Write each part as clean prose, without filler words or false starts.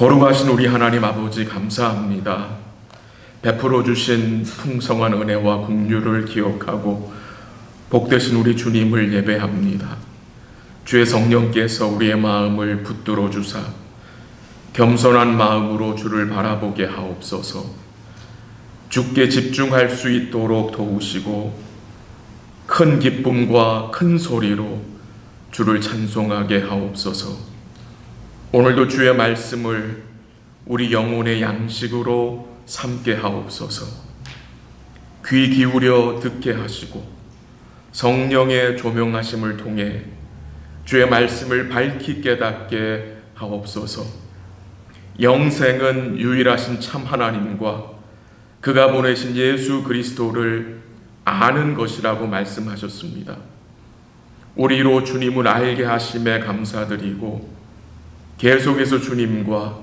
거룩하신 우리 하나님 아버지 감사합니다. 베풀어 주신 풍성한 은혜와 긍휼을 기억하고 복되신 우리 주님을 예배합니다. 주의 성령께서 우리의 마음을 붙들어 주사 겸손한 마음으로 주를 바라보게 하옵소서. 주께 집중할 수 있도록 도우시고 큰 기쁨과 큰 소리로 주를 찬송하게 하옵소서. 오늘도 주의 말씀을 우리 영혼의 양식으로 삼게 하옵소서. 귀 기울여 듣게 하시고 성령의 조명하심을 통해 주의 말씀을 밝히 깨닫게 하옵소서. 영생은 유일하신 참 하나님과 그가 보내신 예수 그리스도를 아는 것이라고 말씀하셨습니다. 우리로 주님을 알게 하심에 감사드리고 계속해서 주님과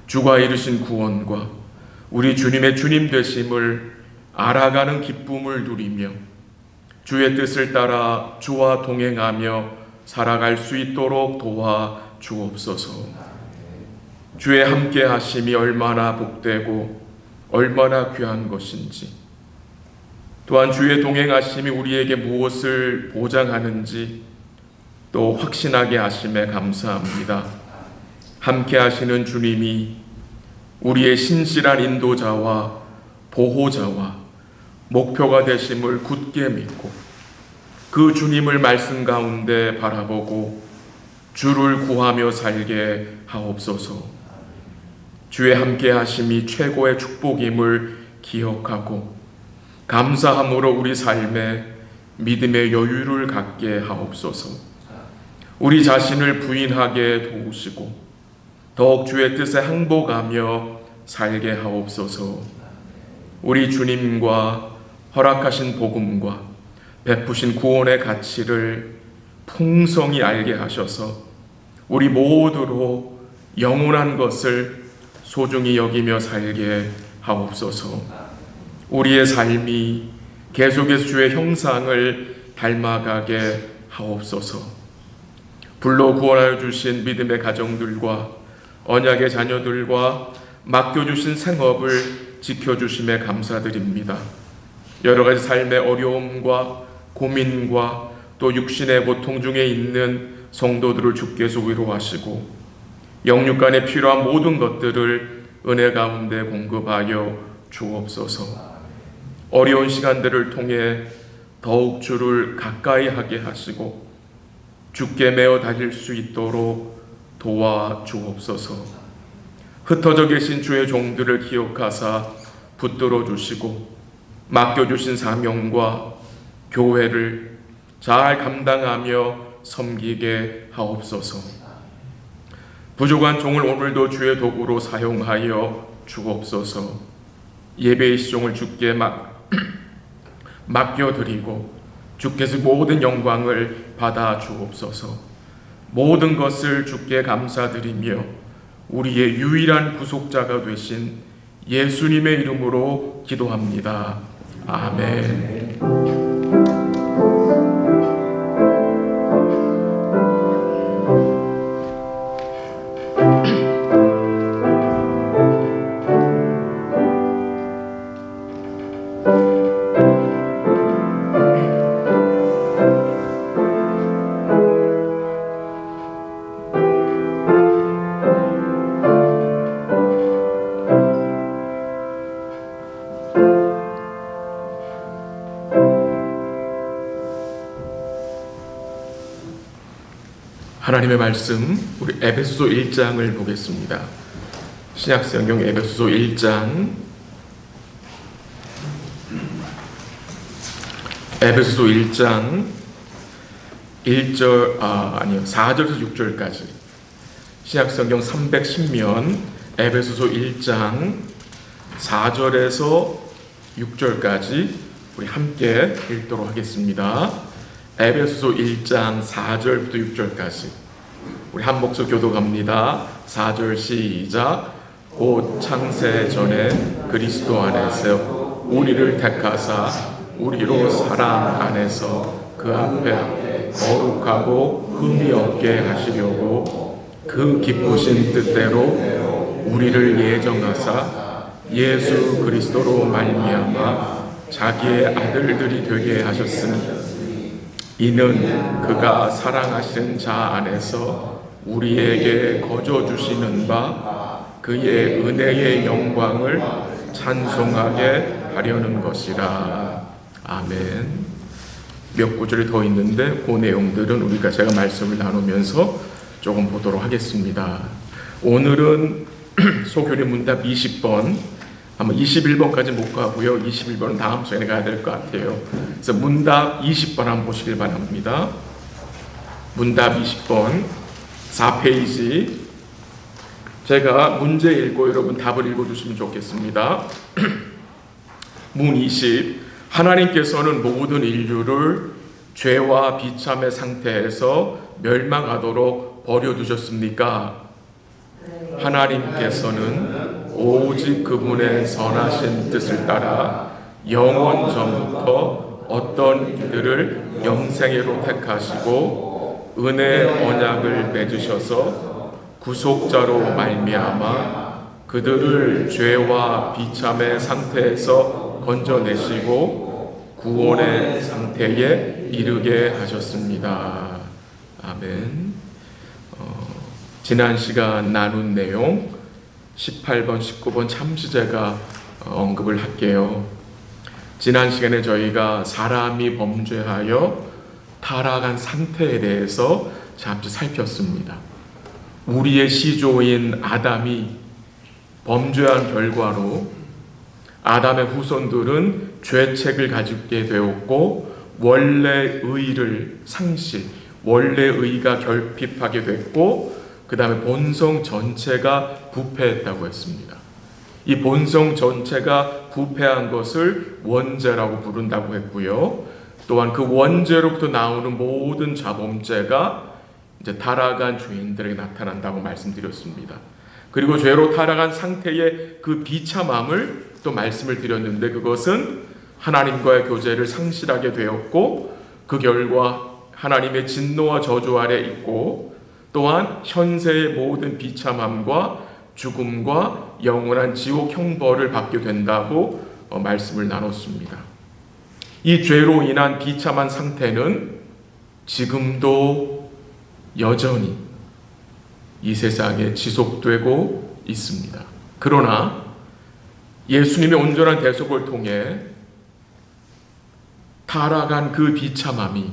주가 이루신 구원과 우리 주님의 주님 되심을 알아가는 기쁨을 누리며 주의 뜻을 따라 주와 동행하며 살아갈 수 있도록 도와 주옵소서. 주의 함께 하심이 얼마나 복되고 얼마나 귀한 것인지, 또한 주의 동행하심이 우리에게 무엇을 보장하는지 또 확신하게 하심에 감사합니다. 함께 하시는 주님이 우리의 신실한 인도자와 보호자와 목표가 되심을 굳게 믿고 그 주님을 말씀 가운데 바라보고 주를 구하며 살게 하옵소서. 주의 함께 하심이 최고의 축복임을 기억하고 감사함으로 우리 삶에 믿음의 여유를 갖게 하옵소서. 우리 자신을 부인하게 도우시고 더욱 주의 뜻에 항복하며 살게 하옵소서. 우리 주님과 허락하신 복음과 베푸신 구원의 가치를 풍성히 알게 하셔서 우리 모두로 영원한 것을 소중히 여기며 살게 하옵소서. 우리의 삶이 계속해서 주의 형상을 닮아가게 하옵소서. 불러 구원하여 주신 믿음의 가정들과 언약의 자녀들과 맡겨주신 생업을 지켜주심에 감사드립니다. 여러 가지 삶의 어려움과 고민과 또 육신의 고통 중에 있는 성도들을 주께서 위로하시고 영육간에 필요한 모든 것들을 은혜 가운데 공급하여 주옵소서. 어려운 시간들을 통해 더욱 주를 가까이 하게 하시고 주께 매어 달릴 수 있도록 도와 주옵소서. 흩어져 계신 주의 종들을 기억하사 붙들어 주시고 맡겨주신 사명과 교회를 잘 감당하며 섬기게 하옵소서. 부족한 종을 오늘도 주의 도구로 사용하여 주옵소서. 예배의 시종을 주께 맡겨드리고 주께서 모든 영광을 받아 주옵소서. 모든 것을 주께 감사드리며 우리의 유일한 구속자가 되신 예수님의 이름으로 기도합니다. 아멘. 하나님의 말씀, 우리 에베소서 1장을 보겠습니다. 신약성경 에베소서 1장, 에베소서 1장 4절에서 6절까지, 신약성경 310면 에베소서 1장 4절에서 6절까지 우리 함께 읽도록 하겠습니다. 에베소서 1장 4절부터 6절까지 우리 한 목소 교독합니다. 4절 시작. 곧 창세 전에 그리스도 안에서 우리를 택하사 우리로 사랑 안에서 그 앞에 거룩하고 흠이 없게 하시려고 그 기쁘신 뜻대로 우리를 예정하사 예수 그리스도로 말미암아 자기의 아들들이 되게 하셨으니 이는 그가 사랑하신 자 안에서 우리에게 거저 주시는 바 그의 은혜의 영광을 찬송하게 하려는 것이라. 아멘. 몇 구절이 더 있는데 그 내용들은 제가 말씀을 나누면서 조금 보도록 하겠습니다. 오늘은 소교리 문답 20번, 아마 21번까지 못 가고요. 21번은 다음 시간에 가야 될 것 같아요. 그래서 문답 20번 한번 보시길 바랍니다. 문답 20번 4페이지. 제가 문제 읽고 여러분 답을 읽어주시면 좋겠습니다. 문 20. 하나님께서는 모든 인류를 죄와 비참의 상태에서 멸망하도록 버려두셨습니까? 하나님께서는 오직 그분의 선하신 뜻을 따라 영원 전부터 어떤 이들을 영생애로 택하시고 은혜 언약을 맺으셔서 구속자로 말미암아 그들을 죄와 비참의 상태에서 건져내시고 구원의 상태에 이르게 하셨습니다. 아멘. 지난 시간 나눈 내용 18번, 19번 잠시 제가 언급을 할게요. 지난 시간에 저희가 사람이 범죄하여 타락한 상태에 대해서 잠시 살폈습니다. 우리의 시조인 아담이 범죄한 결과로 아담의 후손들은 죄책을 가지게 되었고 원래 의를 상실, 원래 의가 결핍하게 됐고 그 다음에 본성 전체가 부패했다고 했습니다. 이 본성 전체가 부패한 것을 원죄라고 부른다고 했고요. 또한 그 원죄로부터 나오는 모든 자범죄가 이제 타락한 죄인들에게 나타난다고 말씀드렸습니다. 그리고 죄로 타락한 상태의 그 비참함을 또 말씀을 드렸는데 그것은 하나님과의 교제를 상실하게 되었고 그 결과 하나님의 진노와 저주 아래 있고 또한 현세의 모든 비참함과 죽음과 영원한 지옥 형벌을 받게 된다고 말씀을 나눴습니다. 이 죄로 인한 비참한 상태는 지금도 여전히 이 세상에 지속되고 있습니다. 그러나 예수님의 온전한 대속을 통해 타락한 그 비참함이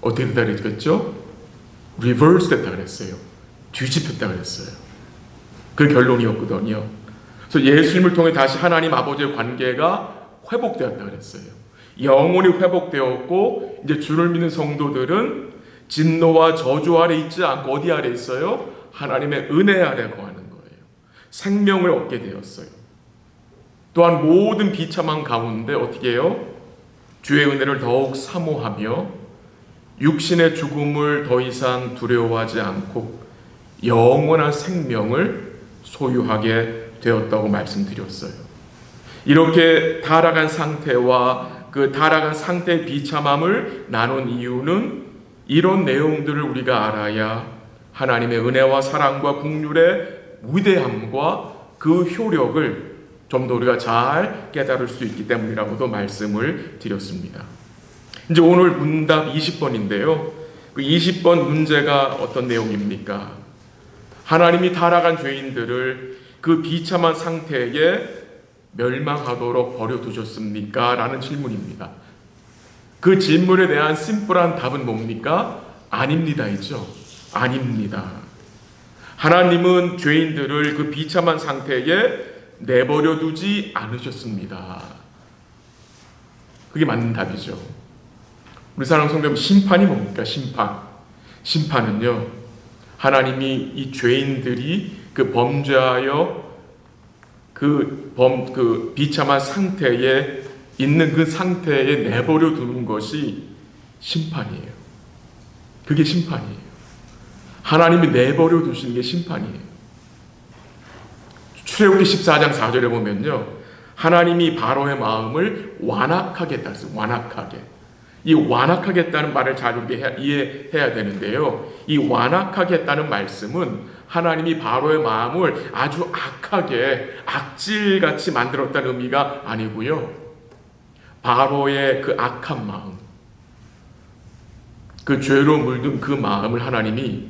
어떻게 됐다 그랬죠? 리버스 됐다 그랬어요. 뒤집혔다 그랬어요. 그 결론이었거든요. 그래서 예수님을 통해 다시 하나님 아버지의 관계가 회복되었다 그랬어요. 영혼이 회복되었고 이제 주를 믿는 성도들은 진노와 저주 아래 있지 않고 어디 아래 있어요? 하나님의 은혜 아래 거하는 거예요. 생명을 얻게 되었어요. 또한 모든 비참한 가운데 어떻게 해요? 주의 은혜를 더욱 사모하며 육신의 죽음을 더 이상 두려워하지 않고 영원한 생명을 소유하게 되었다고 말씀드렸어요. 이렇게 타락한 상태와 그 타락한 상태의 비참함을 나눈 이유는 이런 내용들을 우리가 알아야 하나님의 은혜와 사랑과 긍휼의 위대함과 그 효력을 좀 더 우리가 잘 깨달을 수 있기 때문이라고도 말씀을 드렸습니다. 이제 오늘 문답 20번인데요. 그 20번 문제가 어떤 내용입니까? 하나님이 타락한 죄인들을 그 비참한 상태에 멸망하도록 버려두셨습니까? 라는 질문입니다. 그 질문에 대한 심플한 답은 뭡니까? 아닙니다이죠. 아닙니다. 하나님은 죄인들을 그 비참한 상태에 내버려 두지 않으셨습니다. 그게 맞는 답이죠. 우리 사랑 성도님, 심판이 뭡니까? 심판은요, 하나님이 이 죄인들이 그 범죄하여 그 비참한 상태에 있는 그 상태에 내버려 두는 것이 심판이에요. 그게 심판이에요. 하나님이 내버려 두시는 게 심판이에요. 출애굽기 14장 4절에 보면요, 하나님이 바로의 마음을 완악하게 했어요. 완악하게. 이 완악하겠다는 말을 잘 이해해야 되는데요. 이 완악하겠다는 말씀은 하나님이 바로의 마음을 아주 악하게 악질같이 만들었다는 의미가 아니고요. 바로의 그 악한 마음, 그 죄로 물든 그 마음을 하나님이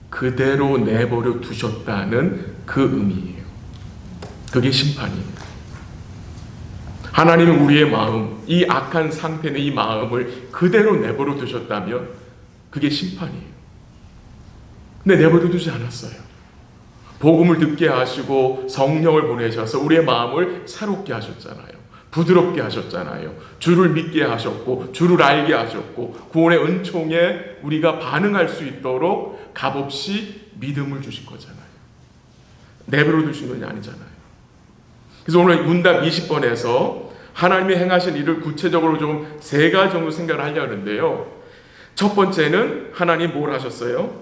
그대로 내버려 두셨다는 그 의미예요. 그게 심판이에요. 하나님은 우리의 마음, 이 악한 상태의 이 마음을 그대로 내버려 두셨다면 그게 심판이에요. 근데 내버려 두지 않았어요. 복음을 듣게 하시고 성령을 보내셔서 우리의 마음을 새롭게 하셨잖아요. 부드럽게 하셨잖아요. 주를 믿게 하셨고 주를 알게 하셨고 구원의 은총에 우리가 반응할 수 있도록 값없이 믿음을 주신 거잖아요. 내버려 두신 건 아니잖아요. 그래서 오늘 문답 20번에서 하나님이 행하신 일을 구체적으로 좀 3가지 정도 생각을 하려고 하는데요. 첫 번째는 하나님 뭘 하셨어요?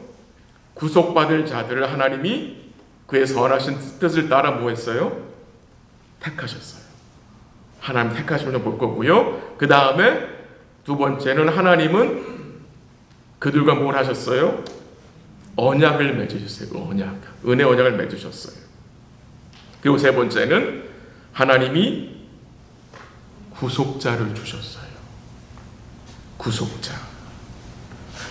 구속받을 자들을 하나님이 그의 선하신 뜻을 따라 뭐 했어요? 택하셨어요. 하나님 택하시면 볼 거고요. 그 다음에 두 번째는 하나님은 그들과 뭘 하셨어요? 언약을 맺으셨어요. 언약. 은혜 언약을 맺으셨어요. 그리고 세 번째는 하나님이 구속자를 주셨어요. 구속자.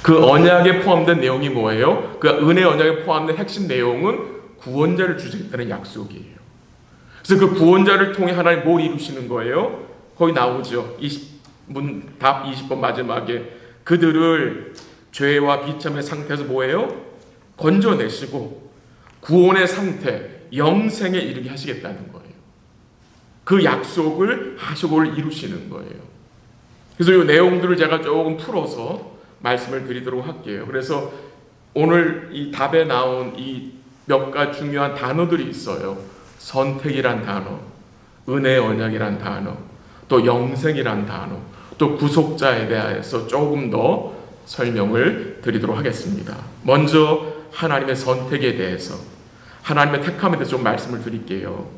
그 언약에 포함된 내용이 뭐예요? 그 은혜 언약에 포함된 핵심 내용은 구원자를 주시겠다는 약속이에요. 그래서 그 구원자를 통해 하나님 뭘 이루시는 거예요? 거기 나오죠. 답 20번 마지막에 그들을 죄와 비참의 상태에서 뭐예요? 건져내시고 구원의 상태, 영생에 이르게 하시겠다는 거예요. 그 약속을 하시고를 이루시는 거예요. 그래서 이 내용들을 제가 조금 풀어서 말씀을 드리도록 할게요. 그래서 오늘 이 답에 나온 이 몇 가지 중요한 단어들이 있어요. 선택이란 단어, 은혜 언약이란 단어, 또 영생이란 단어, 또 구속자에 대해서 조금 더 설명을 드리도록 하겠습니다. 먼저 하나님의 선택에 대해서, 하나님의 택함에 대해서 좀 말씀을 드릴게요.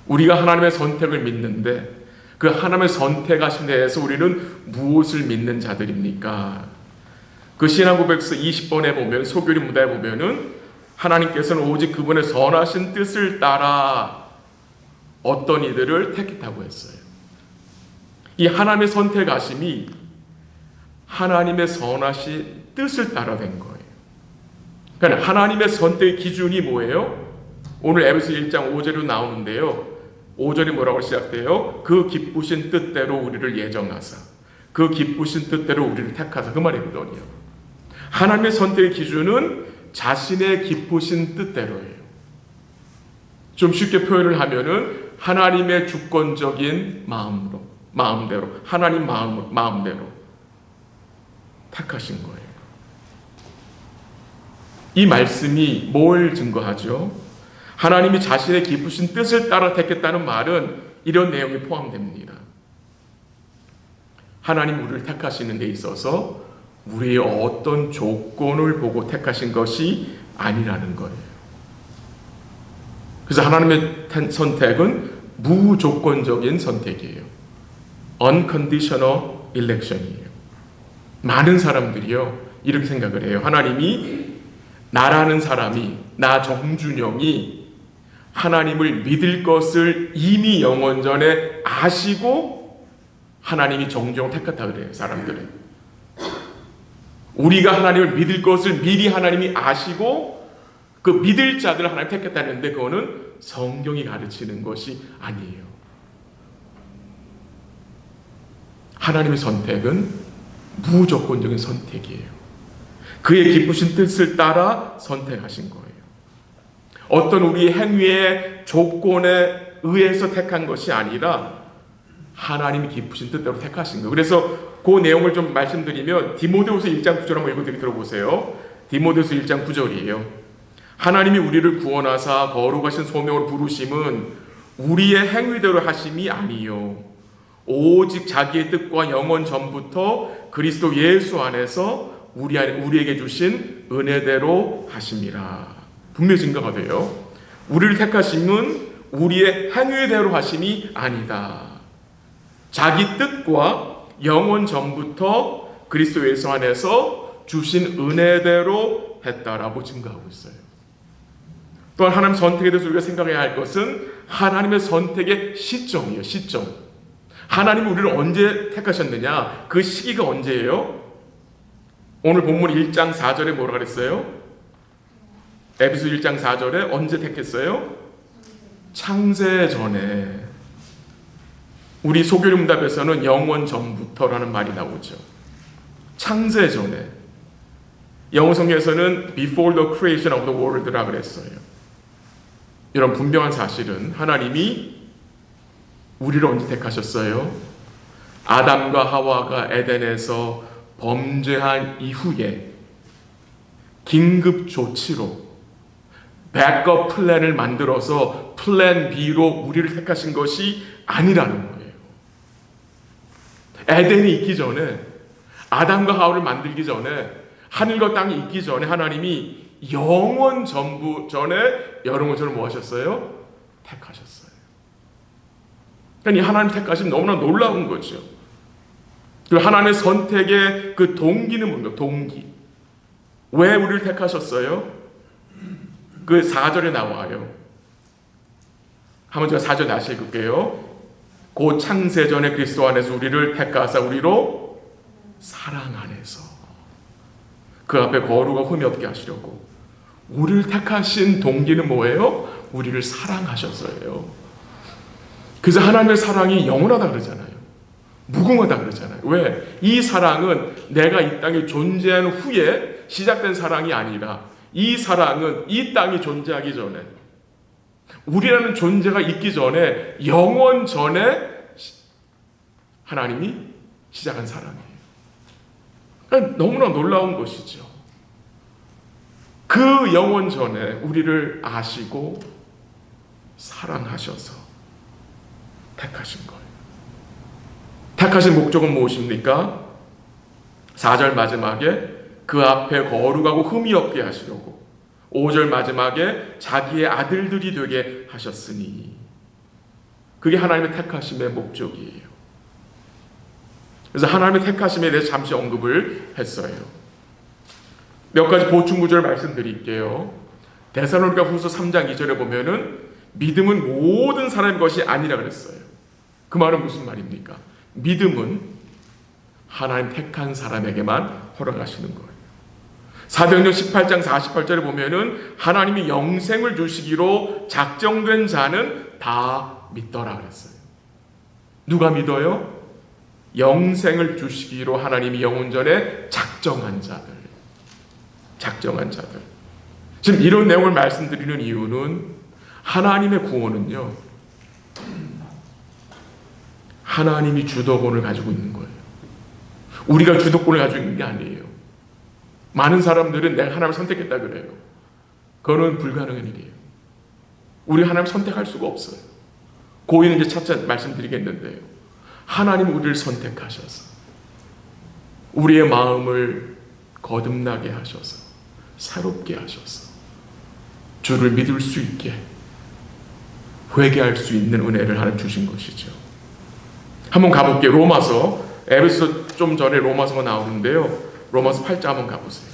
우리가 하나님의 선택을 믿는데 그 하나님의 선택하신 데에서 우리는 무엇을 믿는 자들입니까? 그 신앙고백서 20번에 보면, 소교리 무다에 보면은 하나님께서는 오직 그분의 선하신 뜻을 따라 어떤 이들을 택했다고 했어요. 이 하나님의 선택하심이 하나님의 선하신 뜻을 따라 된 거예요. 그러니까 하나님의 선택의 기준이 뭐예요? 오늘 에베소 1장 5절로 나오는데요. 5절이 뭐라고 시작돼요? 그 기쁘신 뜻대로 우리를 예정하사, 그 기쁘신 뜻대로 우리를 택하사, 그 말이거든요. 하나님의 선택의 기준은 자신의 기쁘신 뜻대로예요. 좀 쉽게 표현을 하면은 하나님의 주권적인 마음대로, 하나님 마음대로 택하신 거예요. 이 말씀이 뭘 증거하죠? 하나님이 자신의 기쁘신 뜻을 따라 택했다는 말은 이런 내용이 포함됩니다. 하나님 우리를 택하시는 데 있어서 우리의 어떤 조건을 보고 택하신 것이 아니라는 거예요. 그래서 하나님의 선택은 무조건적인 선택이에요. Unconditional election이에요. 많은 사람들이요 이렇게 생각을 해요. 하나님이 나라는 사람이, 나 정준영이 하나님을 믿을 것을 이미 영원 전에 아시고 하나님이 정종 택했다 그래요. 사람들은 우리가 하나님을 믿을 것을 미리 하나님이 아시고 그 믿을 자들을 하나님 택했다는데 그거는 성경이 가르치는 것이 아니에요. 하나님의 선택은 무조건적인 선택이에요. 그의 기쁘신 뜻을 따라 선택하신 거예요. 어떤 우리의 행위의 조건에 의해서 택한 것이 아니라 하나님이 기쁘신 뜻대로 택하신 거예요. 그래서 그 내용을 좀 말씀드리면 디모데후서 1장 9절 한번 읽어 들어보세요. 디모데후서 1장 9절이에요. 하나님이 우리를 구원하사 거룩하신 소명으로 부르심은 우리의 행위대로 하심이 아니요 오직 자기의 뜻과 영원 전부터 그리스도 예수 안에서 우리에게 주신 은혜대로 하심이라. 분명히 증거가 돼요. 우리를 택하심은 우리의 행위대로 하심이 아니다. 자기 뜻과 영원 전부터 그리스도 예수 안에서 주신 은혜대로 했다라고 증거하고 있어요. 또한 하나님 선택에 대해서 우리가 생각해야 할 것은 하나님의 선택의 시점이에요. 시점. 하나님이 우리를 언제 택하셨느냐? 그 시기가 언제예요? 오늘 본문 1장 4절에 뭐라 그랬어요? 에베소 1장 4절에 언제 택했어요? 창세 전에. 우리 소교림답에서는 영원 전부터라는 말이 나오죠. 창세 전에. 영어 성경에서는 before the creation of the world라 그랬어요. 이런 분명한 사실은 하나님이 우리를 언제 택하셨어요? 아담과 하와가 에덴에서 범죄한 이후에 긴급 조치로 백업 플랜을 만들어서 플랜 B로 우리를 택하신 것이 아니라는 거예요. 에덴이 있기 전에, 아담과 하와를 만들기 전에, 하늘과 땅이 있기 전에 하나님이 영원 전부 전에 여러분을 뭐 하셨어요? 택하셨어요. 그러니까 이 하나님 택하심 너무나 놀라운 거죠. 그리고 하나님의 선택의 그 동기는 뭔가? 동기. 왜 우리를 택하셨어요? 그 4절에 나와요. 한번 제가 4절 다시 읽을게요. 곧 창세 전에 그리스도 안에서 우리를 택하사 우리로 사랑 안에서 그 앞에 거룩과 흠이 없게 하시려고. 우리를 택하신 동기는 뭐예요? 우리를 사랑하셔서예요. 그래서 하나님의 사랑이 영원하다 그러잖아요. 무궁하다 그러잖아요. 왜? 이 사랑은 내가 이 땅에 존재한 후에 시작된 사랑이 아니라 이 사랑은 이 땅이 존재하기 전에, 우리라는 존재가 있기 전에, 영원 전에 하나님이 시작한 사랑이에요. 그러니까 너무나 놀라운 것이죠. 그 영원 전에 우리를 아시고 사랑하셔서 택하신 거예요. 택하신 목적은 무엇입니까? 4절 마지막에 그 앞에 거룩하고 흠이 없게 하시려고, 5절 마지막에 자기의 아들들이 되게 하셨으니, 그게 하나님의 택하심의 목적이에요. 그래서 하나님의 택하심에 대해서 잠시 언급을 했어요. 몇 가지 보충 구절을 말씀드릴게요. 데살로니가 후서 3장 2절에 보면은 믿음은 모든 사람의 것이 아니라 그랬어요. 그 말은 무슨 말입니까? 믿음은 하나님 택한 사람에게만 허락하시는 거예요. 사도행전 18장 48절에 보면은 하나님이 영생을 주시기로 작정된 자는 다 믿더라 그랬어요. 누가 믿어요? 영생을 주시기로 하나님이 영원전에 작정한 자들. 작정한 자들. 지금 이런 내용을 말씀드리는 이유는 하나님의 구원은요, 하나님이 주도권을 가지고 있는 거예요. 우리가 주도권을 가지고 있는 게 아니에요. 많은 사람들은 내가 하나님을 선택했다 그래요. 그거는 불가능한 일이에요. 우리 하나님을 선택할 수가 없어요. 고인은 이제 차차 말씀드리겠는데요. 하나님은 우리를 선택하셔서 우리의 마음을 거듭나게 하셔서 새롭게 하셔서 주를 믿을 수 있게 회개할 수 있는 은혜를 하나님 주신 것이죠. 한번 가볼게요. 로마서, 에베소 좀 전에 로마서가 나오는데요. 로마서 8장 한번 가보세요.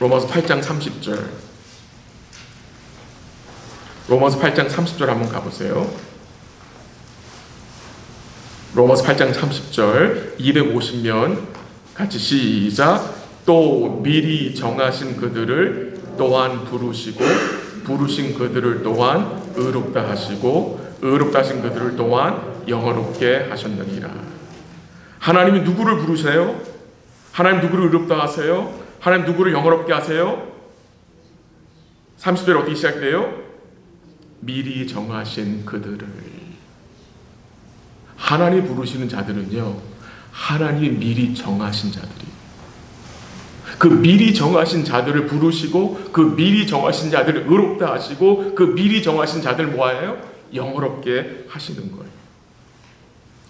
로마서 8장 30절. 로마서 8장 30절 한번 가보세요. 로마서 8장 30절 250면 같이 시작. 또 미리 정하신 그들을 또한 부르시고 부르신 그들을 또한 의롭다 하시고 의롭다 하신 그들을 또한 영화롭게 하셨느니라. 하나님이 누구를 부르세요? 하나님 누구를 의롭다 하세요? 하나님 누구를 영화롭게 하세요? 30절에 어떻게 시작돼요? 미리 정하신 그들을. 하나님 부르시는 자들은요, 하나님이 미리 정하신 자들이에요. 그 미리 정하신 자들을 부르시고 그 미리 정하신 자들을 의롭다 하시고 그 미리 정하신 자들을 뭐예요? 영화롭게 하시는 거예요.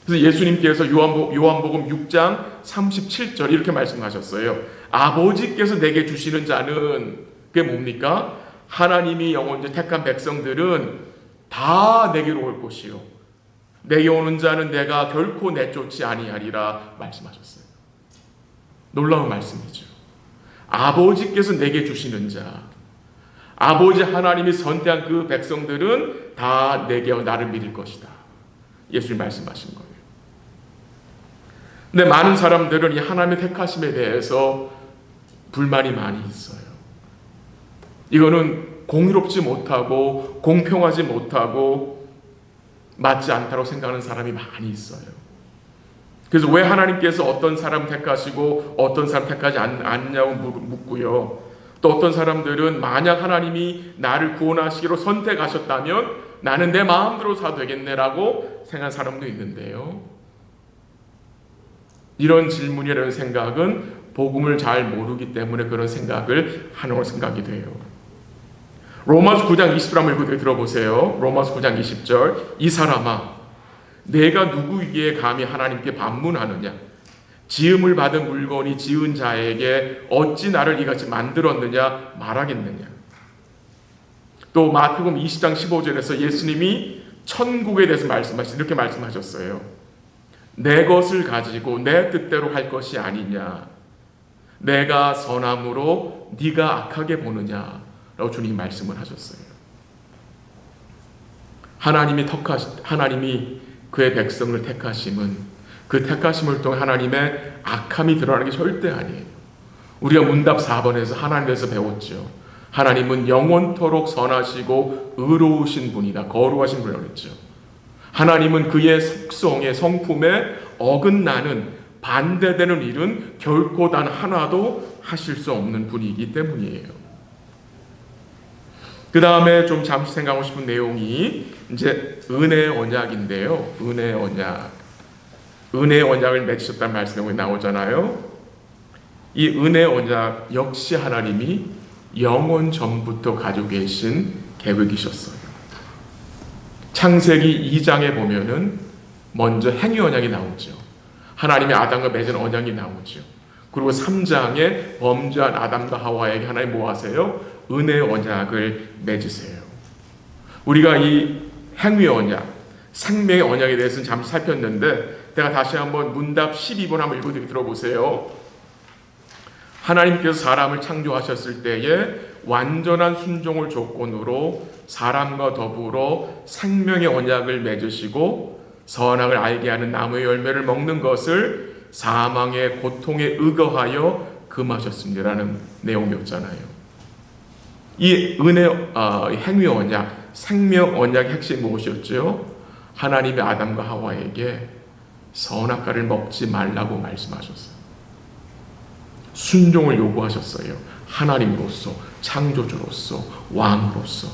그래서 예수님께서 요한복음 6장 37절 이렇게 말씀하셨어요. 아버지께서 내게 주시는 자는, 그게 뭡니까? 하나님이 영원히 택한 백성들은 다 내게로 올 것이요 내게 오는 자는 내가 결코 내쫓지 아니하리라 말씀하셨어요. 놀라운 말씀이죠. 아버지께서 내게 주시는 자, 아버지 하나님이 선택한 그 백성들은 다 내게 나를 믿을 것이다. 예수님 말씀하신 거예요. 근데 많은 사람들은 이 하나님의 택하심에 대해서 불만이 많이 있어요. 이거는 공의롭지 못하고 공평하지 못하고 맞지 않다고 생각하는 사람이 많이 있어요. 그래서 왜 하나님께서 어떤 사람 택하시고 어떤 사람 택하지 않냐고 묻고요. 또 어떤 사람들은 만약 하나님이 나를 구원하시기로 선택하셨다면 나는 내 마음대로 사도 되겠네라고 생각하는 사람도 있는데요. 이런 질문이라는 생각은 복음을 잘 모르기 때문에 그런 생각을 하는 걸 생각이 돼요. 로마서 9장 20절 한번 읽고 들어보세요. 로마서 9장 20절. 이 사람아, 내가 누구에게 감히 하나님께 반문하느냐? 지음을 받은 물건이 지은 자에게 어찌 나를 이같이 만들었느냐 말하겠느냐? 또 마태복음 20장 15절에서 예수님이 천국에 대해서 이렇게 말씀하셨어요. 내 것을 가지고 내 뜻대로 할 것이 아니냐? 내가 선함으로 네가 악하게 보느냐? 라고 주님이 말씀을 하셨어요. 하나님이 그의 백성을 택하심은 그 택하심을 통해 하나님의 악함이 드러나는 게 절대 아니에요. 우리가 문답 4번에서 하나님에서 배웠죠. 하나님은 영원토록 선하시고 의로우신 분이다. 거룩하신 분이라고 했죠. 하나님은 그의 속성의 성품에 어긋나는 반대되는 일은 결코 단 하나도 하실 수 없는 분이기 때문이에요. 그 다음에 좀 잠시 생각하고 싶은 내용이 이제 은혜의 언약인데요. 은혜의 언약을 맺으셨다는 말씀이 나오잖아요. 이 은혜의 언약 역시 하나님이 영원 전부터 가지고 계신 계획이셨어요. 창세기 2장에 보면은 먼저 행위 언약이 나오죠. 하나님이 아담과 맺은 언약이 나오죠. 그리고 3장에 범죄한 아담과 하와에게 하나님 뭐 하세요? 은혜의 언약을 맺으세요. 우리가 이 행위 언약, 생명의 언약에 대해서는 잠시 살폈는데 제가 다시 한번 문답 12번 한번 읽어드리고 들어보세요. 하나님께서 사람을 창조하셨을 때에 완전한 순종을 조건으로 사람과 더불어 생명의 언약을 맺으시고 선악을 알게 하는 나무의 열매를 먹는 것을 사망의 고통에 의거하여 금하셨습니다라는 내용이었잖아요. 이 행위 언약, 생명 언약의 핵심이 무엇이었죠? 하나님이 아담과 하와에게 선악과를 먹지 말라고 말씀하셨어요. 순종을 요구하셨어요. 하나님으로서, 창조주로서, 왕으로서.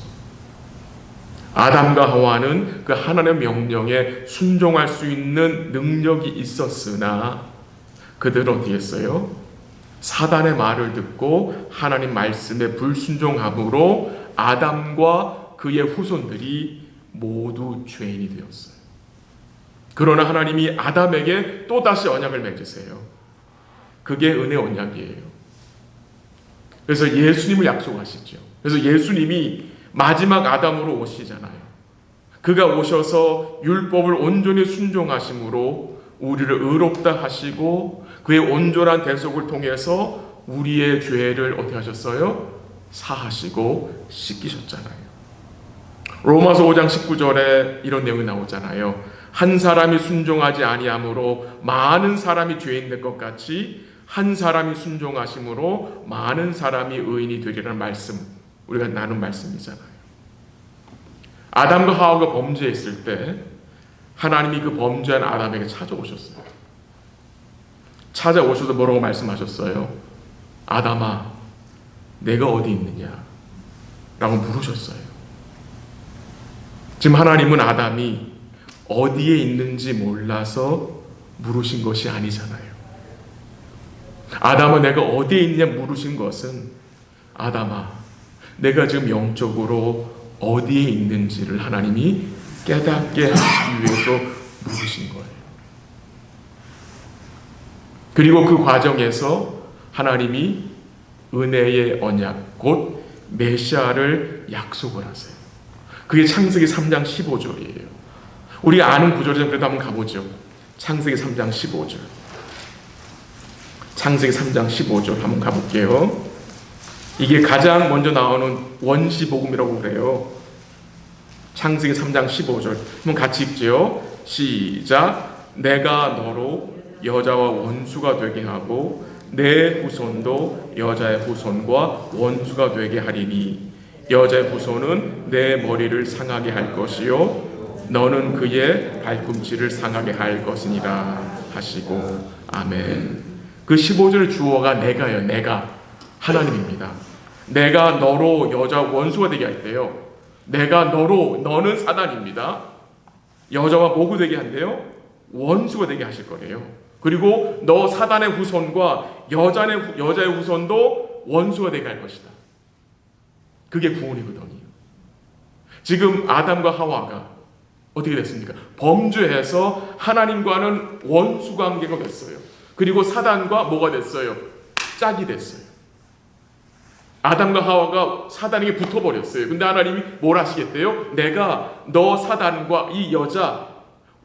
아담과 하와는 그 하나님의 명령에 순종할 수 있는 능력이 있었으나 그들은 어떻게 했어요? 사단의 말을 듣고 하나님 말씀에 불순종함으로 아담과 그의 후손들이 모두 죄인이 되었어요. 그러나 하나님이 아담에게 또다시 언약을 맺으세요. 그게 은혜 언약이에요. 그래서 예수님을 약속하시죠. 그래서 예수님이 마지막 아담으로 오시잖아요. 그가 오셔서 율법을 온전히 순종하심으로 우리를 의롭다 하시고 그의 온전한 대속을 통해서 우리의 죄를 어떻게 하셨어요? 사하시고 씻기셨잖아요. 로마서 5장 19절에 이런 내용이 나오잖아요. 한 사람이 순종하지 아니함으로 많은 사람이 죄인 될 것 같이 한 사람이 순종하심으로 많은 사람이 의인이 되리라는 말씀, 우리가 나눈 말씀이잖아요. 아담과 하와가 범죄했을 때 하나님이 그 범죄한 아담에게 찾아오셨어요. 찾아오셔서 뭐라고 말씀하셨어요? 아담아, 내가 어디 있느냐? 라고 물으셨어요. 지금 하나님은 아담이 어디에 있는지 몰라서 물으신 것이 아니잖아요. 아담아, 내가 어디에 있느냐 물으신 것은 아담아, 내가 지금 영적으로 어디에 있는지를 하나님이 깨닫게 하시기 위해서 물으신 거예요. 그리고 그 과정에서 하나님이 은혜의 언약, 곧 메시아를 약속을 하세요. 그게 창세기 3장 15절이에요. 우리가 아는 구절이지만 그래도 한번 가보죠. 창세기 3장 15절. 창세기 3장 15절 한번 가볼게요. 이게 가장 먼저 나오는 원시복음이라고 그래요. 창세기 3장 15절. 한번 같이 읽죠. 시작. 내가 너로 여자와 원수가 되게 하고 내 후손도 여자의 후손과 원수가 되게 하리니 여자의 후손은 내 머리를 상하게 할 것이요 너는 그의 발꿈치를 상하게 할 것이니라 하시고. 아멘. 그 15절 주어가 내가요. 내가 하나님입니다. 내가 너로 여자 원수가 되게 할 때요, 내가 너로, 너는 사단입니다. 여자와 뭐가 되게 한대요? 원수가 되게 하실 거래요. 그리고 너 사단의 후손과 여자의 후손도 원수가 되게 할 것이다. 그게 구원이거든요. 지금 아담과 하와가 어떻게 됐습니까? 범죄해서 하나님과는 원수 관계가 됐어요. 그리고 사단과 뭐가 됐어요? 짝이 됐어요. 아담과 하와가 사단에게 붙어버렸어요. 근데 하나님이 뭘 하시겠대요? 내가 너 사단과 이 여자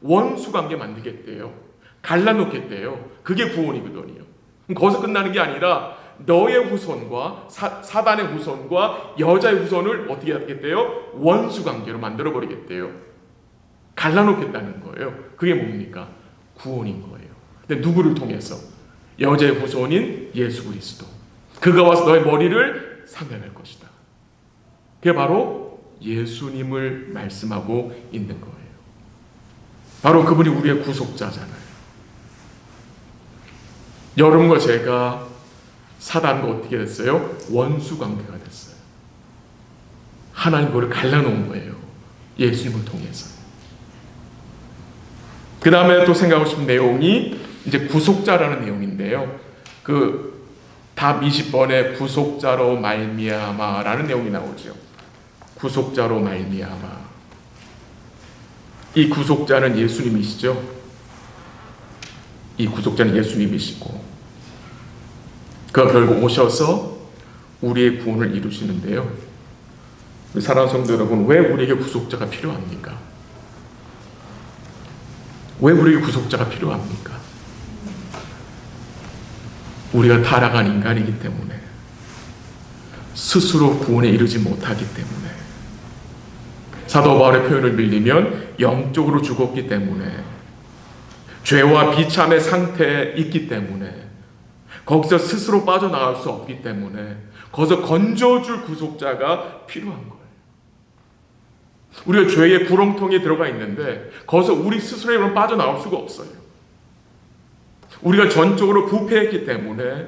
원수 관계 만들겠대요. 갈라놓겠대요. 그게 구원이거든요. 거기서 끝나는 게 아니라 너의 후손과 사단의 후손과 여자의 후손을 어떻게 하겠대요? 원수 관계로 만들어버리겠대요. 갈라놓겠다는 거예요. 그게 뭡니까? 구원인 거예요. 근데 누구를 통해서? 여자의 후손인 예수 그리스도. 그가 와서 너의 머리를 상해할 것이다. 그게 바로 예수님을 말씀하고 있는 거예요. 바로 그분이 우리의 구속자잖아요. 여러분과 제가 사단과 어떻게 됐어요? 원수 관계가 됐어요. 하나님 그를 갈라놓은 거예요. 예수님을 통해서. 그 다음에 또 생각하고 싶은 내용이 이제 구속자라는 내용인데요. 답 20번에 구속자로 말미암아라는 내용이 나오죠. 구속자로 말미암아. 이 구속자는 예수님이시죠. 이 구속자는 예수님이시고 그가 결국 오셔서 우리의 구원을 이루시는데요. 사랑하는 성도 여러분, 왜 우리에게 구속자가 필요합니까? 왜 우리에게 구속자가 필요합니까? 우리가 타락한 인간이기 때문에, 스스로 구원에 이르지 못하기 때문에, 사도 바울의 표현을 빌리면 영적으로 죽었기 때문에, 죄와 비참의 상태에 있기 때문에, 거기서 스스로 빠져나갈 수 없기 때문에 거기서 건져줄 구속자가 필요한 거예요. 우리가 죄의 구렁텅이에 들어가 있는데 거기서 우리 스스로 빠져나올 수가 없어요. 우리가 전적으로 부패했기 때문에,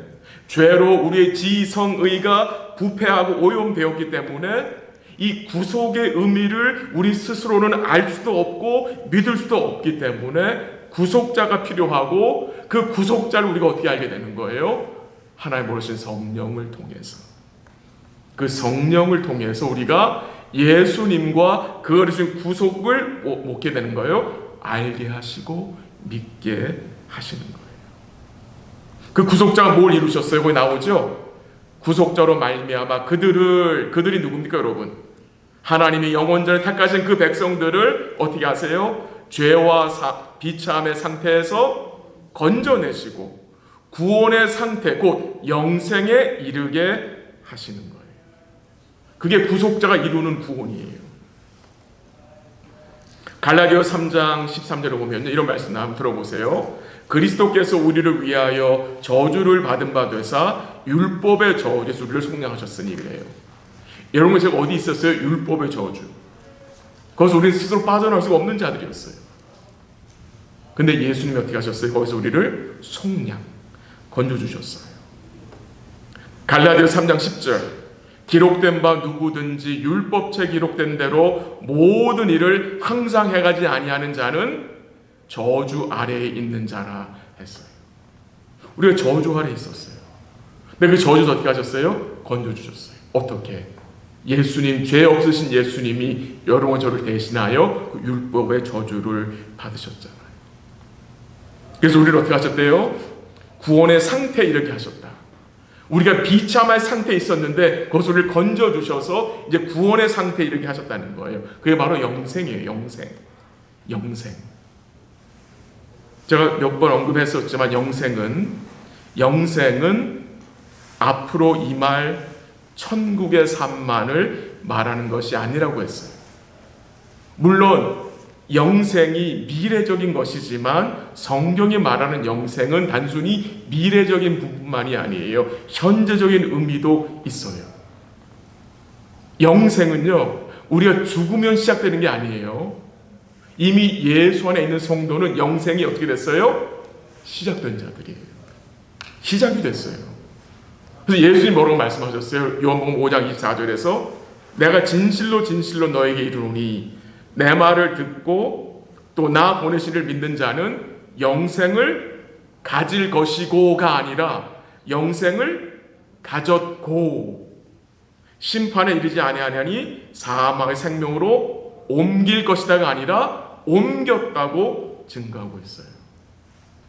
죄로 우리의 지성의가 부패하고 오염되었기 때문에 이 구속의 의미를 우리 스스로는 알 수도 없고 믿을 수도 없기 때문에 구속자가 필요하고, 그 구속자를 우리가 어떻게 알게 되는 거예요? 하나님 모르신 성령을 통해서. 그 성령을 통해서 우리가 예수님과 그 어리신 구속을 먹게 되는 거예요. 알게 하시고 믿게 하시는 거예요. 그 구속자가 뭘 이루셨어요? 거기 나오죠? 구속자로 말미암아 그들이 누굽니까 여러분? 하나님이 영원전에 택하신 그 백성들을 어떻게 하세요? 죄와 비참의 상태에서 건져내시고 구원의 상태, 곧 영생에 이르게 하시는 거예요. 그게 구속자가 이루는 구원이에요. 갈라디아서 3장 13절에 보면 이런 말씀 한번 들어보세요. 그리스도께서 우리를 위하여 저주를 받은 바 되사 율법의 저주에서 우리를 속량하셨으니 그래요. 여러분, 제가 어디 있었어요? 율법의 저주. 거기서 우리는 스스로 빠져나올 수가 없는 자들이었어요. 근데 예수님이 어떻게 하셨어요? 거기서 우리를 속량, 건져주셨어요. 갈라디아서 3장 10절, 기록된 바 누구든지 율법책에 기록된 대로 모든 일을 항상 해가지 아니하는 자는 저주 아래에 있는 자라 했어요. 우리가 저주 아래에 있었어요. 근데 그 저주도 어떻게 하셨어요? 건져주셨어요. 어떻게? 예수님, 죄 없으신 예수님이 여러분 저를 대신하여 그 율법의 저주를 받으셨잖아요. 그래서 우리를 어떻게 하셨대요? 구원의 상태에 이르게 하셨다. 우리가 비참할 상태에 있었는데 거기서 우리를 건져주셔서 이제 구원의 상태에 이르게 하셨다는 거예요. 그게 바로 영생이에요. 영생. 제가 몇 번 언급했었지만 영생은 앞으로 임할 천국의 삶만을 말하는 것이 아니라고 했어요. 물론 영생이 미래적인 것이지만 성경이 말하는 영생은 단순히 미래적인 부분만이 아니에요. 현재적인 의미도 있어요. 영생은요, 우리가 죽으면 시작되는 게 아니에요. 이미 예수 안에 있는 성도는 영생이 어떻게 됐어요? 시작된 자들이에요. 시작이 됐어요. 그래서 예수님이 뭐라고 말씀하셨어요? 요한복음 5장 24절에서 내가 진실로 진실로 너에게 이르노니 내 말을 듣고 또 나 보내시를 믿는 자는 영생을 가질 것이고가 아니라 영생을 가졌고 심판에 이르지 아니하냐니 사망의 생명으로 옮길 것이다가 아니라 옮겼다고 증거하고 있어요.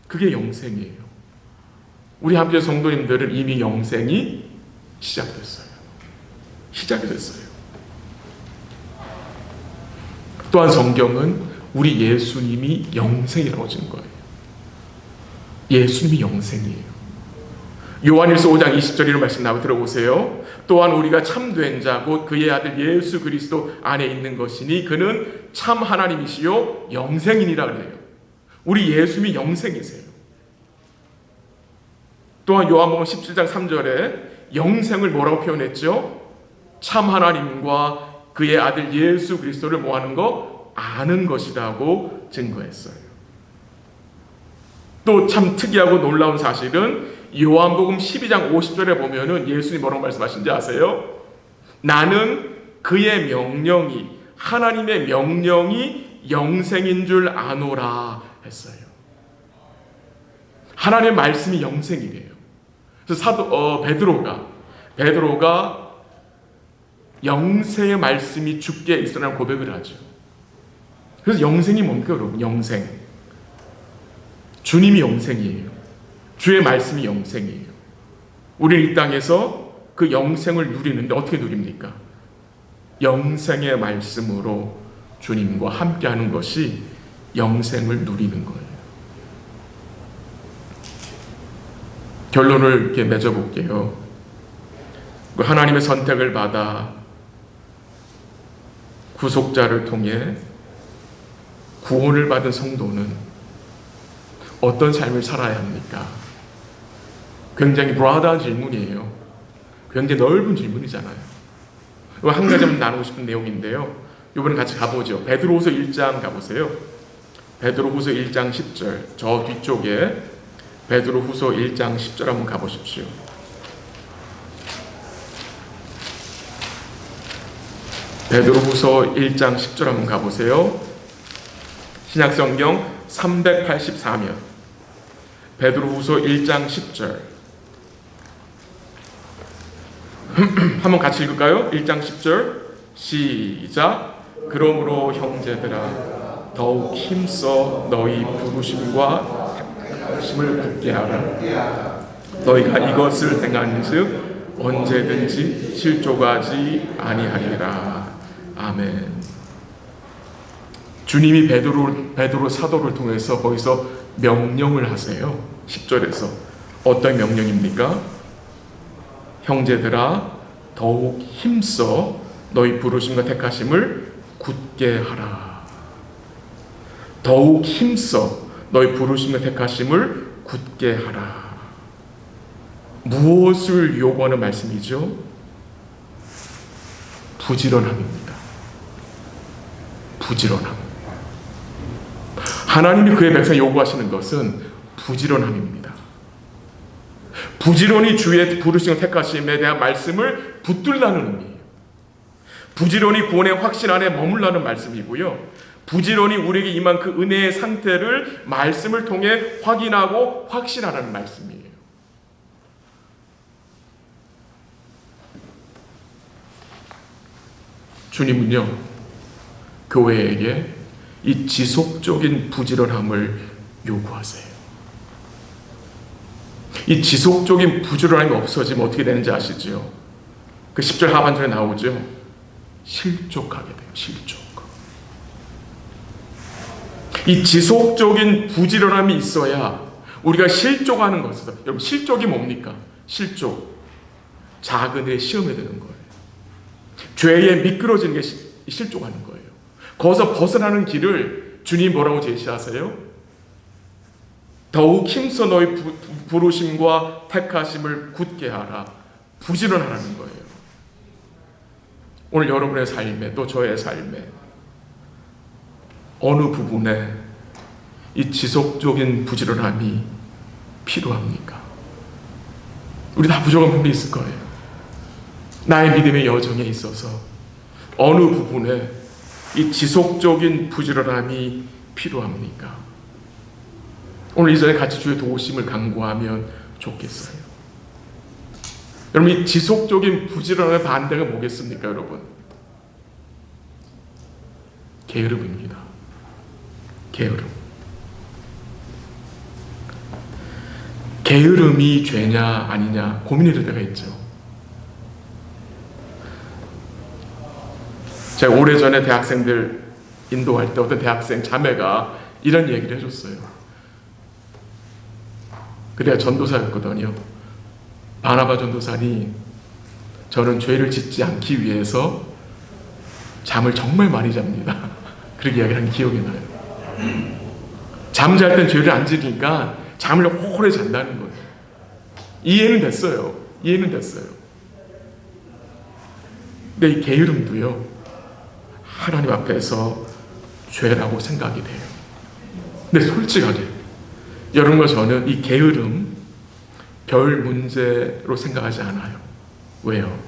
그게 영생이에요. 우리 함께 성도님들은 이미 영생이 시작됐어요. 시작이 됐어요. 또한 성경은 우리 예수님이 영생이라고 증거해요. 예수님이 영생이에요. 요한일서 5장 20절 이런 말씀 나와 들어보세요. 또한 우리가 참된 자 곧 그의 아들 예수 그리스도 안에 있는 것이니 그는 참 하나님이시요 영생이니라 그래요. 우리 예수님이 영생이세요. 또한 요한복음 17장 3절에 영생을 뭐라고 표현했죠? 참 하나님과 그의 아들 예수 그리스도를 뭐하는 거? 아는 것이라고 증거했어요. 또 참 특이하고 놀라운 사실은 요한복음 12장 50절에 보면은 예수님이 뭐라고 말씀하신지 아세요? 나는 그의 명령이 하나님의 명령이 영생인 줄 아노라 했어요. 하나님의 말씀이 영생이래요. 그래서 베드로가 영생의 말씀이 주께 있으라는 고백을 하죠. 그래서 영생이 뭡니까, 여러분? 영생. 주님이 영생이에요. 주의 말씀이 영생이에요. 우리는 이 땅에서 그 영생을 누리는데 어떻게 누립니까? 영생의 말씀으로 주님과 함께하는 것이 영생을 누리는 거예요. 결론을 이렇게 맺어볼게요. 하나님의 선택을 받아 구속자를 통해 구원을 받은 성도는 어떤 삶을 살아야 합니까? 굉장히 브라드한 질문이에요. 굉장히 넓은 질문이잖아요. 한 가지만 나누고 싶은 내용인데요. 이번에 같이 가보죠. 베드로후서 1장 가보세요. 베드로후서 1장 10절 저 뒤쪽에 베드로후서 1장 10절 한번 가보십시오. 베드로후서 1장 10절 한번 가보세요. 신약성경 384면 베드로후서 1장 10절 한번 같이 읽을까요? 1장 10절 시작. 그러므로 형제들아 더욱 힘써 너희 부르심과 힘을 굳게 하라. 너희가 이것을 행한즉 언제든지 실족하지 아니하리라. 아멘. 주님이 베드로 사도를 통해서 거기서 명령을 하세요. 10절에서 어떤 명령입니까? 형제들아 더욱 힘써 너희 부르심과 택하심을 굳게 하라. 더욱 힘써 너희 부르심과 택하심을 굳게 하라. 무엇을 요구하는 말씀이죠? 부지런함입니다. 부지런함. 하나님이 그의 백성 요구하시는 것은 부지런함입니다. 부지런히 주의 부르심과 택하심에 대한 말씀을 붙들라는 의미예요. 부지런히 구원의 확신 안에 머물라는 말씀이고요. 부지런히 우리에게 임한 그 은혜의 상태를 말씀을 통해 확인하고 확신하라는 말씀이에요. 주님은요, 교회에게 이 지속적인 부지런함을 요구하세요. 이 지속적인 부지런함이 없어지면 어떻게 되는지 아시죠? 그 10절 하반절에 나오죠. 실족하게 돼요. 실족. 이 지속적인 부지런함이 있어야 우리가 실족하는 것이다. 여러분 실족이 뭡니까? 실족. 작은 일에 시험에 드는 거예요. 죄에 미끄러지는 게 실족하는 거예요. 거기서 벗어나는 길을 주님 뭐라고 제시하세요? 더욱 힘써 너희 부르심과 택하심을 굳게 하라. 부지런하라는 거예요. 오늘 여러분의 삶에, 또 저의 삶에 어느 부분에 이 지속적인 부지런함이 필요합니까? 우리 다 부족한 부분이 있을 거예요. 나의 믿음의 여정에 있어서 어느 부분에 이 지속적인 부지런함이 필요합니까? 오늘 이 자리에 같이 주의 도우심을 간구하면 좋겠어요. 여러분, 이 지속적인 부지런함의 반대가 뭐겠습니까, 여러분? 게으름입니다. 게으름. 게으름이 죄냐 아니냐 고민이 될 때가 있죠. 제가 오래전에 대학생들 인도할 때 어떤 대학생 자매가 이런 얘기를 해줬어요. 그래야 전도사였거든요. 바나바 전도사니 저는 죄를 짓지 않기 위해서 잠을 정말 많이 잡니다. 그렇게 이야기를 한 기억이 나요. 잠잘 땐 죄를 안 지니까 잠을 오래 잔다는 거예요. 이해는 됐어요. 이해는 됐어요. 근데 이 게으름도요, 하나님 앞에서 죄라고 생각이 돼요. 근데 솔직하게 여러분과 저는 이 게으름 별 문제로 생각하지 않아요. 왜요?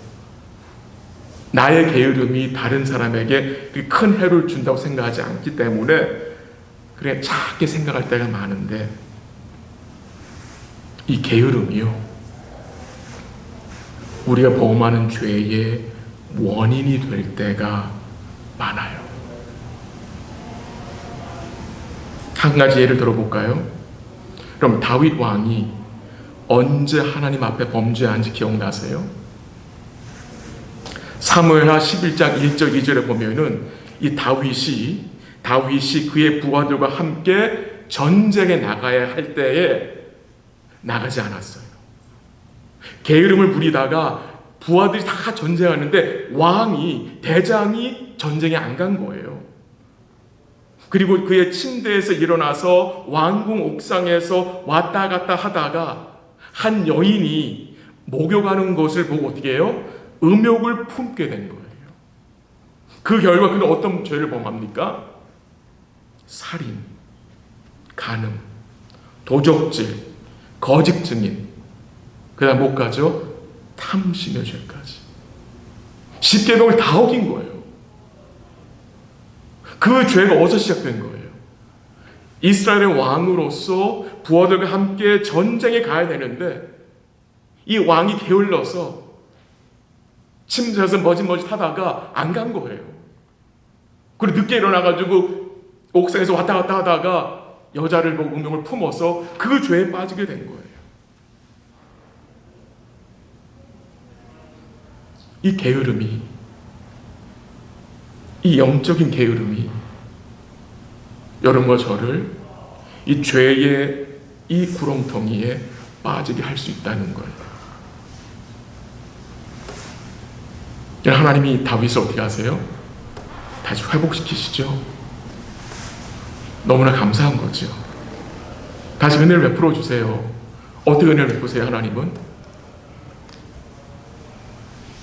나의 게으름이 다른 사람에게 큰 해를 준다고 생각하지 않기 때문에 그래 작게 생각할 때가 많은데, 이 게으름이요, 우리가 범하는 죄의 원인이 될 때가 많아요. 한 가지 예를 들어볼까요? 그럼 다윗 왕이 언제 하나님 앞에 범죄한지 기억나세요? 사무엘하 11장 1절 2절에 보면은 이 다윗이 그의 부하들과 함께 전쟁에 나가야 할 때에 나가지 않았어요. 게으름을 부리다가 부하들이 다 전쟁하는데 대장이 전쟁에 안 간 거예요. 그리고 그의 침대에서 일어나서 왕궁 옥상에서 왔다 갔다 하다가 한 여인이 목욕하는 것을 보고 어떻게 해요? 음욕을 품게 된 거예요. 그 결과 그는 어떤 죄를 범합니까? 살인, 간음, 도적질, 거짓 증인, 그 다음 못 가죠? 탐심의 죄까지. 10계명을 다 어긴 거예요. 그 죄가 어디서 시작된 거예요? 이스라엘의 왕으로서 부하들과 함께 전쟁에 가야 되는데 이 왕이 게을러서 침대에서 머짓머짓 하다가 안 간 거예요. 그리고 늦게 일어나가지고 옥상에서 왔다 갔다 하다가 여자를 보고 음욕을 품어서 그 죄에 빠지게 된 거예요. 이 게으름이, 이 영적인 게으름이 여러분과 저를 이 죄의 이 구렁텅이에 빠지게 할 수 있다는 거예요. 하나님이 다윗을 어떻게 하세요? 다시 회복시키시죠. 너무나 감사한 거죠. 다시 은혜를 베풀어 주세요. 어떻게 은혜를 베푸세요? 하나님은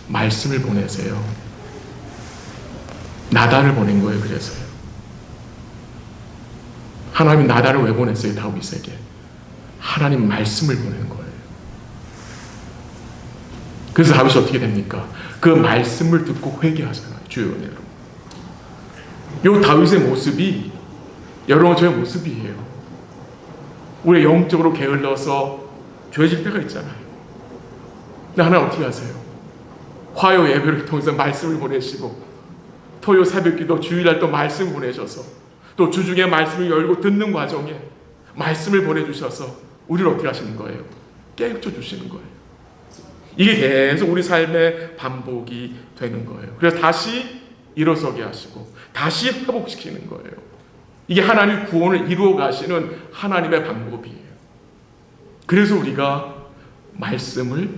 말씀을 보내세요. 나단을 보낸 거예요. 그래서요. 하나님이 나단을 왜 보냈어요? 다윗에게. 하나님 말씀을 보낸 거예요. 그래서 다윗이 어떻게 됩니까? 그 말씀을 듣고 회개하잖아요. 주의 은혜로. 이 다윗의 모습이 여러분 저의 모습이에요. 우리 영적으로 게을러서 죄질 때가 있잖아요. 근데 하나님 어떻게 하세요? 화요 예배를 통해서 말씀을 보내시고, 토요 새벽기도 주일날 또 말씀 보내셔서, 또 주중에 말씀을 열고 듣는 과정에 말씀을 보내주셔서 우리를 어떻게 하시는 거예요? 깨우쳐 주시는 거예요. 이게 계속 우리 삶의 반복이 되는 거예요. 그래서 다시 일어서게 하시고 다시 회복시키는 거예요. 이게 하나님 구원을 이루어 가시는 하나님의 방법이에요. 그래서 우리가 말씀을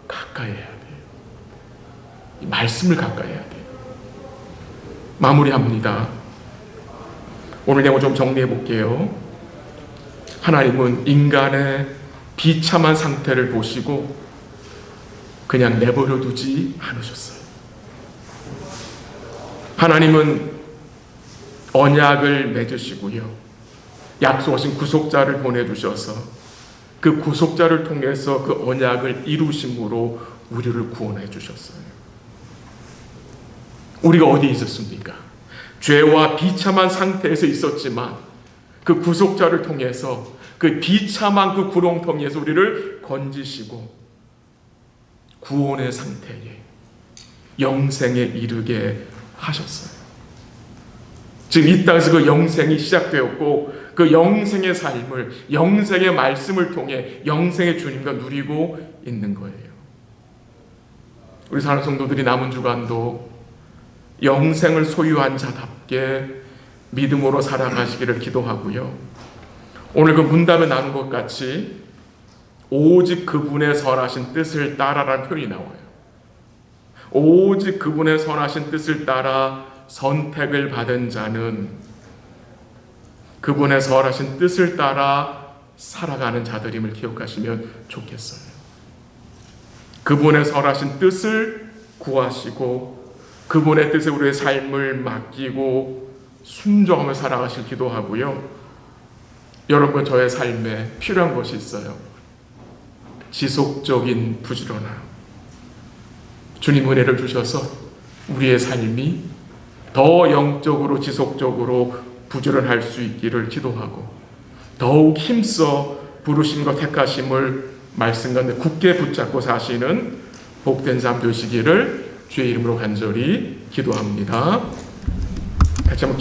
가까이 해야 돼요. 이 말씀을 가까이 해야 돼요. 마무리합니다. 오늘 내용 좀 정리해 볼게요. 하나님은 인간의 비참한 상태를 보시고 그냥 내버려 두지 않으셨어요. 하나님은 언약을 맺으시고요, 약속하신 구속자를 보내주셔서 그 구속자를 통해서 그 언약을 이루심으로 우리를 구원해 주셨어요. 우리가 어디에 있었습니까? 죄와 비참한 상태에서 있었지만 그 구속자를 통해서 그 비참한 그 구렁텅이에서 우리를 건지시고 구원의 상태에 영생에 이르게 하셨어요. 지금 이 땅에서 그 영생이 시작되었고 그 영생의 삶을, 영생의 말씀을 통해 영생의 주님과 누리고 있는 거예요. 우리 사랑하는 성도들이 남은 주간도 영생을 소유한 자답게 믿음으로 살아가시기를 기도하고요. 오늘 그 문답에 나눈 것 같이 오직 그분의 선하신 뜻을 따라라는 표현이 나와요. 오직 그분의 선하신 뜻을 따라 선택을 받은 자는 그분의 선하신 뜻을 따라 살아가는 자들임을 기억하시면 좋겠어요. 그분의 선하신 뜻을 구하시고 그분의 뜻에 우리의 삶을 맡기고 순종하며 살아가실 기도하고요. 여러분, 저의 삶에 필요한 것이 있어요. 지속적인 부지런함. 주님 은혜를 주셔서 우리의 삶이 더 영적으로 지속적으로 부지런할 수 있기를 기도하고 더욱 힘써 부르심과 택하심을 말씀 가운데 굳게 붙잡고 사시는 복된 삶 되시기를 주의 이름으로 간절히 기도합니다. 같이 한번